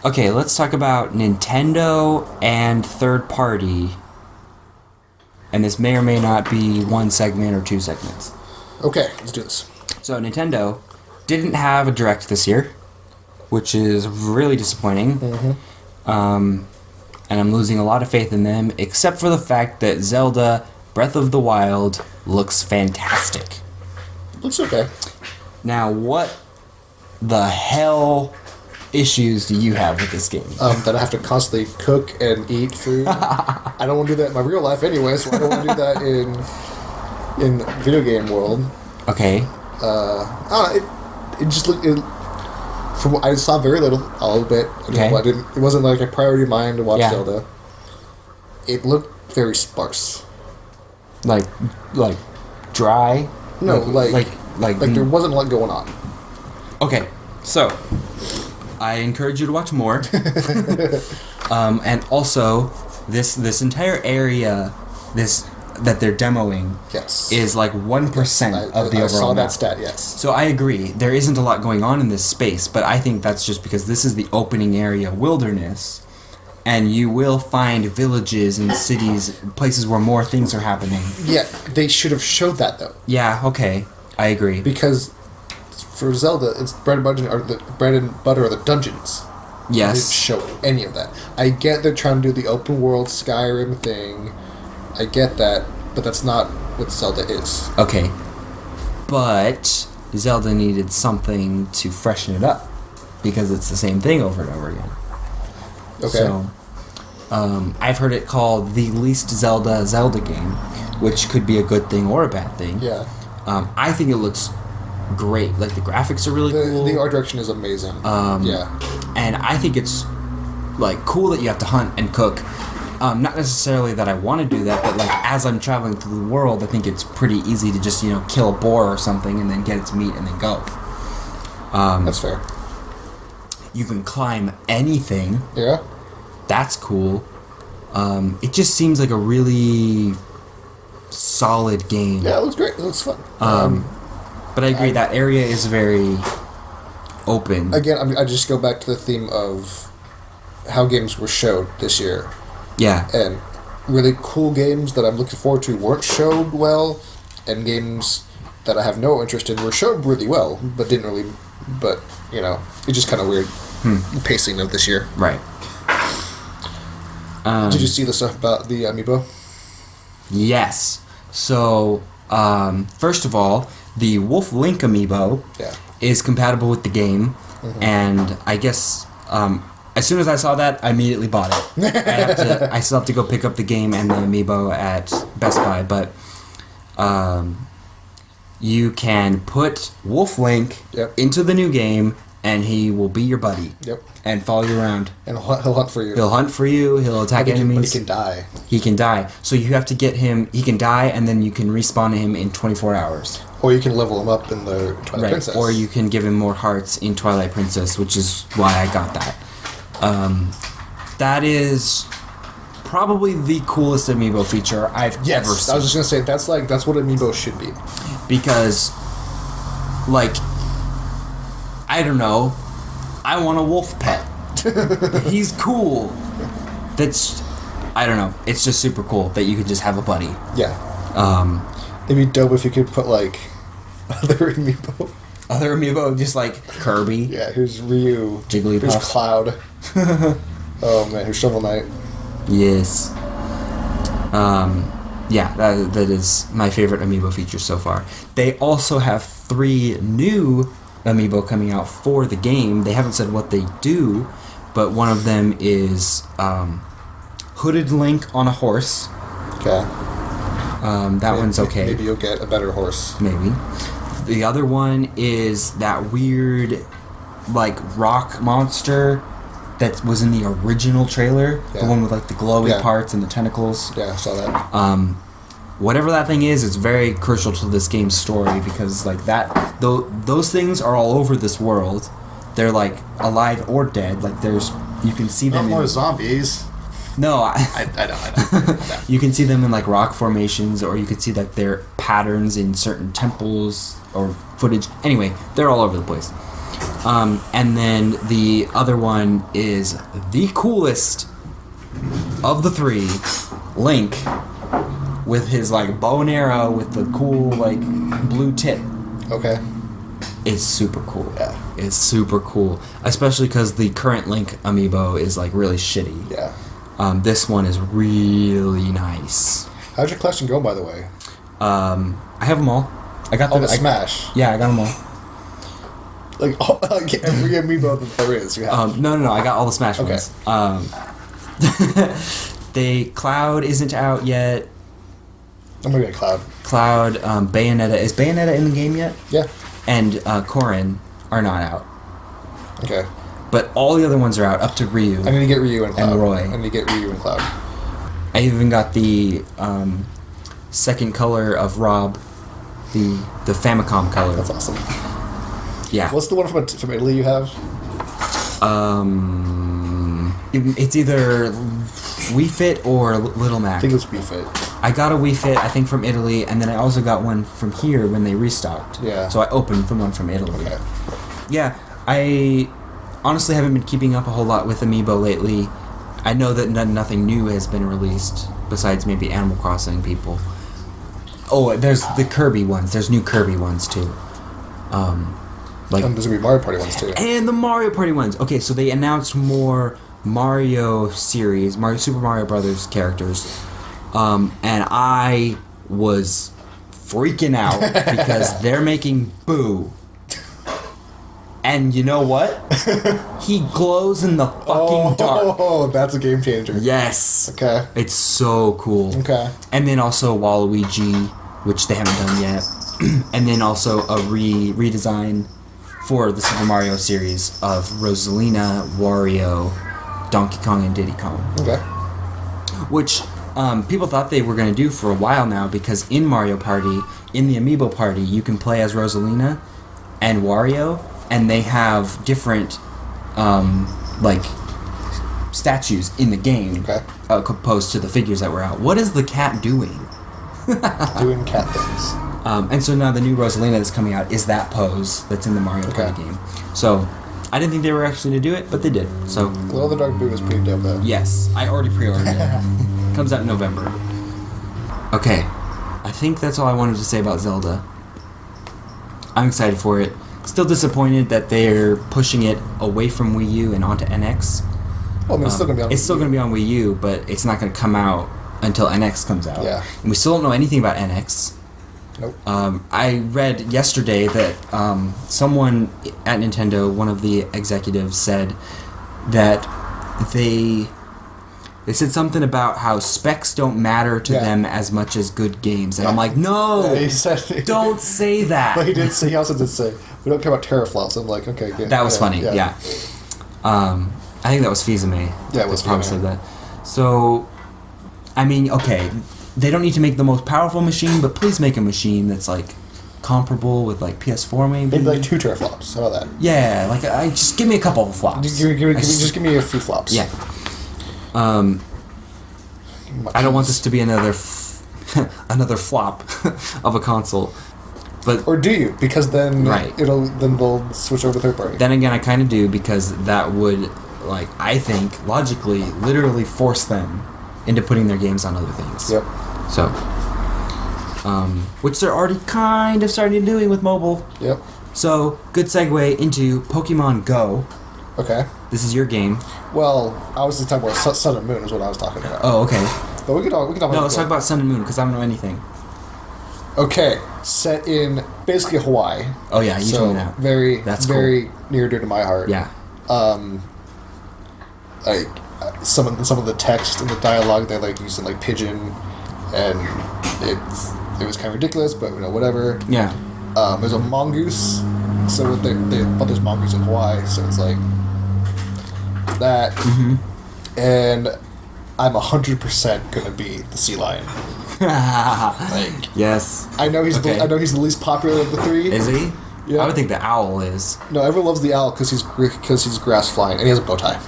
Okay, let's talk about Nintendo and third party. And this may or may not be one segment or two segments. Okay, let's do this. So Nintendo didn't have a Direct this year, which is really disappointing. And I'm losing a lot of faith in them, except for the fact that Zelda Breath of the Wild looks fantastic. Looks okay. Now, what the hell issues do you have with this game? That I have to constantly cook and eat food. I don't want to do that in my real life anyway, so I don't want to do that in video game world. Okay. I don't know, it just looked... From what I saw very little, a little bit. Okay. It wasn't like a priority of mine to watch Yeah. Zelda. It looked very sparse. Like dry? No, like there wasn't a lot going on. Okay, so I encourage you to watch more. And also, this entire area, that they're demoing, Yes, is like 1% of the overall I saw map. that stat. Yes. So I agree, there isn't a lot going on in this space, but I think that's just because this is the opening area wilderness, and you will find villages and cities, places where more things are happening. Yeah, they should have showed that though. Yeah, okay, I agree. Because for Zelda, it's bread and butter are the dungeons. Yes. They didn't show any of that. I get they're trying to do the open world Skyrim thing. I get that, but that's not what Zelda is. Okay. But Zelda needed something to freshen it up, because it's the same thing over and over again. Okay. So, I've heard it called the least Zelda game, which could be a good thing or a bad thing. Yeah. I think it looks great. Like, the graphics are really cool. The art direction is amazing. Yeah. And I think it's, like, cool that you have to hunt and cook. Not necessarily that I want to do that, but, like, as I'm traveling through the world, I think it's pretty easy to just, kill a boar or something and then get its meat and then go. That's fair. You can climb anything. Yeah. That's cool. It just seems like a really solid game. Yeah, it looks great. It looks fun. But I agree, that area is very open. Again, I just go back to the theme of how games were showed this year. Yeah. And really cool games that I'm looking forward to weren't showed well, and games that I have no interest in were showed really well, but didn't really... But, it's just kind of weird. The pacing of this year. Right. Did you see the stuff about the Amiibo? Yes. So, first of all, the Wolf Link Amiibo is compatible with the game, and I guess as soon as I saw that, I immediately bought it. I still have to go pick up the game and the Amiibo at Best Buy, but you can put Wolf Link into the new game, and he will be your buddy. Yep. And follow you around. And he'll hunt for you. He'll hunt for you. He'll attack enemies. But he can die. He can die. So you have to get him. He can die, and then you can respawn him in 24 hours. Or you can level him up in the Twilight Princess. Or you can give him more hearts in Twilight Princess, which is why I got that. That is probably the coolest Amiibo feature I've ever seen. I was just gonna say that's what Amiibo should be. Because, like, I don't know, I want a wolf pet. He's cool. I don't know. It's just super cool that you could just have a buddy. Yeah. It'd be dope if you could put like other Amiibo. Other Amiibo, just like Kirby. Yeah, here's Ryu. Jigglypuff. Here's Cloud. Oh man, here's Shovel Knight. Yes. Yeah, that is my favorite Amiibo feature so far. They also have 3 new Amiibo coming out for the game. They haven't said what they do, but one of them is Hooded Link on a horse. Okay. That one's okay. Maybe you'll get a better horse. Maybe. The other one is that weird, like, rock monster that was in the original trailer. Yeah. The one with, like, the glowy parts and the tentacles. Yeah, I saw that. Whatever that thing is, it's very crucial to this game's story because, like, those things are all over this world. They're, like, alive or dead. Like, you can see them. Not more zombies. No, I don't. You can see them in, like, rock formations, or you can see, like, their patterns in certain temples or footage. Anyway, they're all over the place. And then the other one is the coolest of the three, Link, with his like bow and arrow with the cool like blue tip. Okay. It's super cool. Yeah. It's super cool, especially because the current Link amiibo is like really shitty. Yeah. This one is really nice. How's your collection go, by the way? I have them all. I got the Smash. Yeah, I got them all. Like every amiibo that there is, you have. No, I got all the Smash ones. The Cloud isn't out yet. I'm gonna get Cloud. Cloud, Bayonetta. Is Bayonetta in the game yet? Yeah. And Corrin are not out. Okay. But all the other ones are out, up to Ryu. I need to get Ryu and Cloud. And Roy. I need to get Ryu and Cloud. I even got the second color of Rob, the Famicom color. That's awesome. Yeah. What's the one from Italy you have? It's either Wii Fit or Little Mac. I think it's Wii Fit. I got a Wii Fit, I think, from Italy, and then I also got one from here when they restocked. Yeah. So I opened the one from Italy. Okay. Yeah, I honestly haven't been keeping up a whole lot with Amiibo lately. I know that nothing new has been released, besides maybe Animal Crossing people. Oh, there's the Kirby ones. There's new Kirby ones, too. And there's going to be Mario Party ones, too. And the Mario Party ones. Okay, so they announced more Mario series, Super Mario Brothers characters. And I was freaking out because they're making Boo. And you know what? He glows in the fucking dark. Oh, that's a game changer. Yes. Okay. It's so cool. Okay. And then also Waluigi, which they haven't done yet. And then also a redesign for the Super Mario series of Rosalina, Wario, Donkey Kong, and Diddy Kong. Okay. Which people thought they were going to do for a while now, because in Mario Party, in the Amiibo Party, you can play as Rosalina and Wario, and they have different like statues in the game, okay, opposed to the figures that were out. What is the cat doing? Doing cat things. And so now the new Rosalina that's coming out is that pose that's in the Mario Party game. So I didn't think they were actually going to do it, but they did. So Glow in the Dark Boo is pretty dope, though. yes, I already pre-ordered it. Comes out in November. Okay, I think that's all I wanted to say about Zelda. I'm excited for it. Still disappointed that they're pushing it away from Wii U and onto NX. Well, I mean, it's still going to be on It's Wii still U. going to be on Wii U, but it's not going to come out until NX comes out. Yeah. And we still don't know anything about NX. Nope. I read yesterday that someone at Nintendo, one of the executives, said that they said something about how specs don't matter to them as much as good games. And I'm like, no, he said, don't say that. But he also did say, we don't care about teraflops. I'm like, okay, good. That was funny, yeah. I think that was Fizame. Yeah, it was that probably Fizame. said that. So, I mean, okay, they don't need to make the most powerful machine, but please make a machine that's like comparable with like PS4 maybe. Maybe like 2 teraflops. How about that? Yeah, like just give me a couple of flops. Just give me a few flops. Yeah. I don't want this to be another another flop of a console. But or do you? Because then right. then they'll switch over to third party. Then again, I kind of do, because that would, like, I think logically, literally force them into putting their games on other things. Yep. So, which they're already kind of starting doing with mobile. Yep. So, good segue into Pokemon Go. Okay. This is your game. Well, I was talking about Sun and Moon is what I was talking about. Oh, okay. But we can talk about No, let's talk about Sun and Moon, because I don't know anything. Okay. Set in basically Hawaii. Oh, yeah, you told me that. That's very near dear to my heart. Yeah. Like some of the text and the dialogue they like using like pigeon, and it was kind of ridiculous, but whatever. Yeah. There's a mongoose, so but there's mongoose in Hawaii, so it's like that. Mm-hmm. And I'm 100% gonna be the sea lion. Like, yes. I know he's Okay. the least popular of the three. Is he? Yeah. I would think the owl is. No, everyone loves the owl because he's grass flying and he has a bow tie.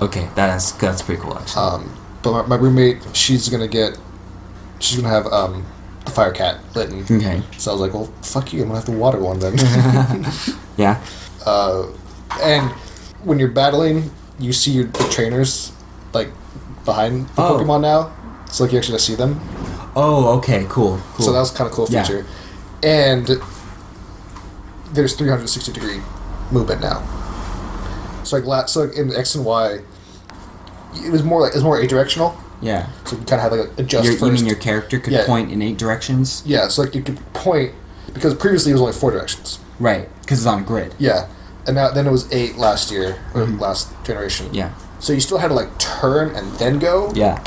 Okay, that's pretty cool actually. But my roommate, she's gonna have the fire cat Litten. Okay. So I was like, well, fuck you, I'm gonna have to water one then. Yeah. And when you're battling, you see the trainers, like, behind the Pokemon now. It's like you actually see them. Oh, okay, cool. So that was kind of a cool feature. Yeah. And there's 360-degree movement now. So like in X and Y, it was more adirectional. Yeah. So you kind of had like adjust first. You mean your character could point in 8 directions? Yeah, so like you could point, because previously it was only 4 directions. Right, because it's on a grid. Yeah. And then it was 8 last year, or last generation. Yeah. So you still had to like turn and then go. Yeah.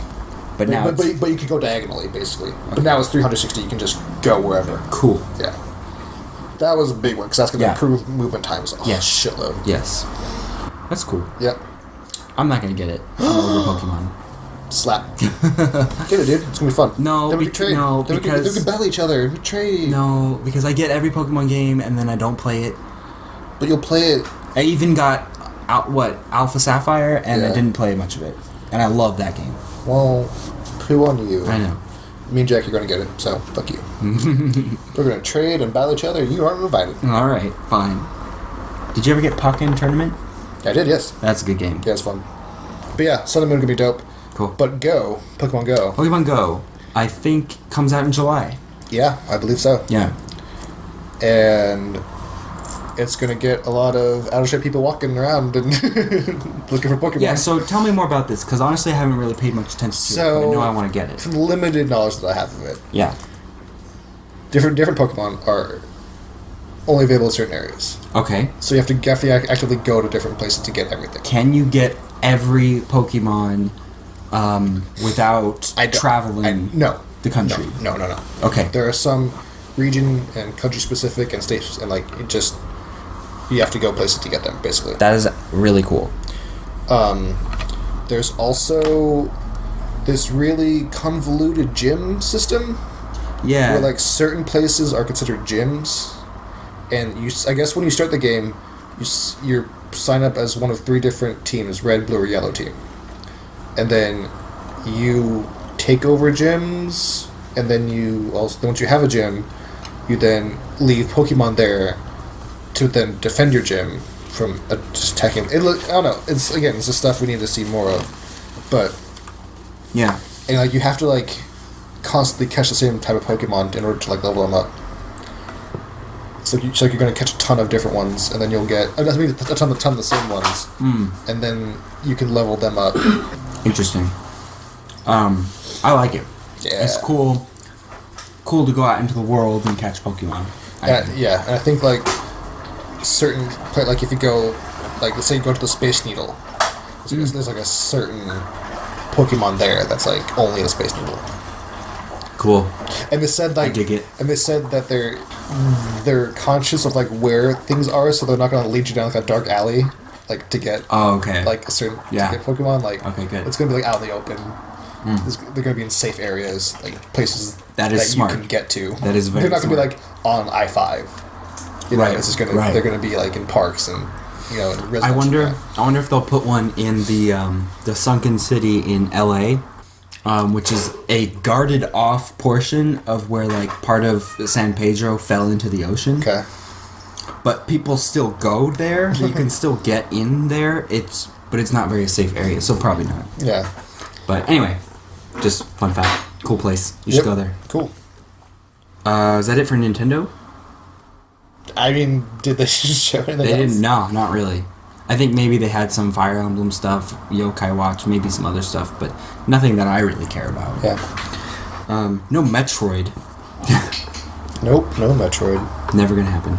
But now but you could go diagonally, basically. Okay. But now it's 360, you can just go wherever. Cool. Yeah. That was a big one, because that's going to improve movement times a shitload. Yes. That's cool. Yep. I'm not going to get it. I'm over Pokemon. Slap. Get it, dude. It's going to be fun. No, then we can trade. No, then because... we can battle each other. We trade. No, because I get every Pokemon game, and then I don't play it. But you'll play it. I even got, Alpha Sapphire, and I didn't play much of it. And I love that game. Well, poo on you. I know. Me and Jack are going to get it, so fuck you. We're going to trade and battle each other. You aren't invited. Alright, fine. Did you ever get Pokken Tournament? I did, yes. That's a good game. Yeah, it's fun. But yeah, Sun and Moon going to be dope. Cool. But Pokemon Go. Pokemon Go, I think, comes out in July. Yeah, I believe so. Yeah. And it's going to get a lot of out-of-shape people walking around and looking for Pokemon. Yeah, so tell me more about this, because honestly I haven't really paid much attention to it, but I know I want to get it. From the limited knowledge that I have of it. Yeah. Different Pokemon are only available in certain areas. Okay. So you have to actively go to different places to get everything. Can you get every Pokemon without traveling the country? No. Okay. There are some region and country specific and states, and like it just you have to go places to get them, basically. That is really cool. There's also this really convoluted gym system. Yeah. Where like certain places are considered gyms, and I guess when you start the game, you sign up as one of 3 different teams: red, blue, or yellow team, and then you take over gyms, and then once you have a gym, you then leave Pokemon there to then defend your gym from just attacking. I don't know. It's the stuff we need to see more of, but yeah, and like you have to like constantly catch the same type of Pokemon in order to like level them up. So you're going to catch a ton of different ones, and then you'll get a ton of the same ones, and then you can level them up. Interesting. I like it. Yeah, it's cool. Cool to go out into the world and catch Pokemon. And I think like certain, like if you go, like let's say you go to the Space Needle, there's like a certain Pokemon there that's like only the Space Needle. Cool. And they said like I dig it. And they said that they're conscious of like where things are, so they're not going to lead you down like a dark alley, like to get like a certain to get Pokemon. Like okay, good. It's going to be like out in the open. They're going to be in safe areas, like places that smart. You can get to. That is very. They're not going to be like on I-5. You know, it's just going to. They're going to be like in parks and In I wonder if they'll put one in the sunken city in L.A. Which is a guarded off portion of where like part of San Pedro fell into the ocean. Okay. But people still go there. You can still get in there. But it's not very safe area, so probably not. Yeah. But anyway, just fun fact. Cool place. You should go there. Cool. Is that it for Nintendo? I mean, did they show anything They else? didn't. No, not really. I think maybe they had some Fire Emblem stuff, Yokai Watch, maybe some other stuff, but nothing that I really care about. Yeah. No Metroid. Nope, no Metroid. Never gonna happen.